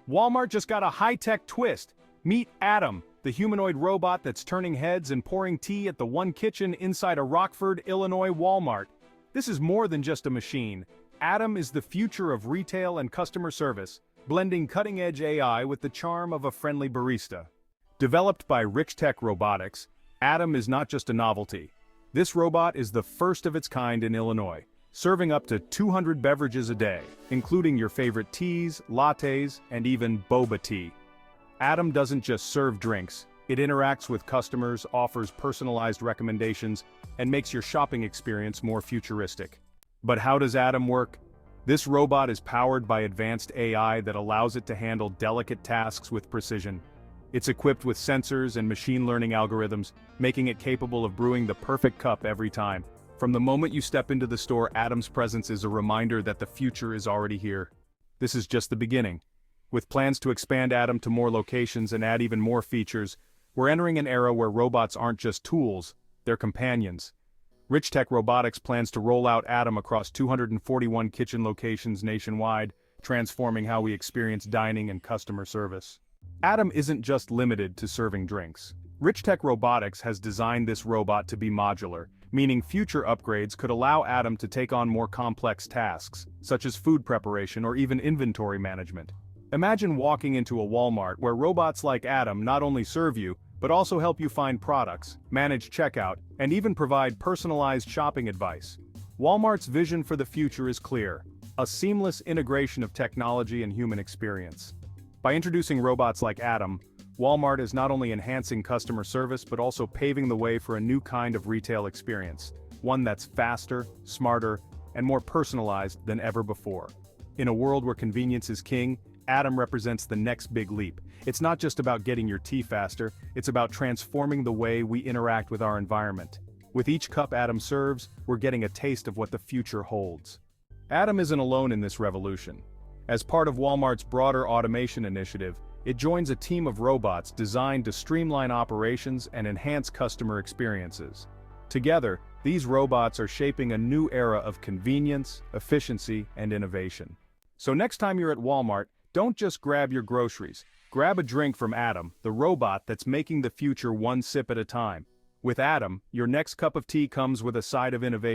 Walmart just got a high-tech twist. Meet Adam, the humanoid robot that's turning heads and pouring tea at the one kitchen inside a Rockford, Illinois Walmart. This is more than just a machine. Adam is the future of retail and customer service, blending cutting-edge AI with the charm of a friendly barista. Developed by Richtech Robotics, Adam is not just a novelty. This robot is the first of its kind in Illinois, serving up to 200 beverages a day, including your favorite teas, lattes, and even boba tea. Adam doesn't just serve drinks, it interacts with customers, offers personalized recommendations, and makes your shopping experience more futuristic. But how does Adam work? This robot is powered by advanced AI that allows it to handle delicate tasks with precision. It's equipped with sensors and machine learning algorithms, making it capable of brewing the perfect cup every time. From the moment you step into the store, Adam's presence is a reminder that the future is already here. This is just the beginning. With plans to expand Adam to more locations and add even more features, we're entering an era where robots aren't just tools, they're companions. Richtech Robotics plans to roll out Adam across 241 kitchen locations nationwide, transforming how we experience dining and customer service. Adam isn't just limited to serving drinks. Richtech Robotics has designed this robot to be modular, meaning future upgrades could allow Adam to take on more complex tasks, such as food preparation or even inventory management. Imagine walking into a Walmart where robots like Adam not only serve you, but also help you find products, manage checkout, and even provide personalized shopping advice. Walmart's vision for the future is clear: a seamless integration of technology and human experience. By introducing robots like Adam, Walmart is not only enhancing customer service but also paving the way for a new kind of retail experience, one that's faster, smarter, and more personalized than ever before. In a world where convenience is king, Adam represents the next big leap. It's not just about getting your tea faster, it's about transforming the way we interact with our environment. With each cup Adam serves, we're getting a taste of what the future holds. Adam isn't alone in this revolution. As part of Walmart's broader automation initiative, it joins a team of robots designed to streamline operations and enhance customer experiences. Together, these robots are shaping a new era of convenience, efficiency, and innovation. So next time you're at Walmart, don't just grab your groceries. Grab a drink from Adam, the robot that's making the future one sip at a time. With Adam, your next cup of tea comes with a side of innovation.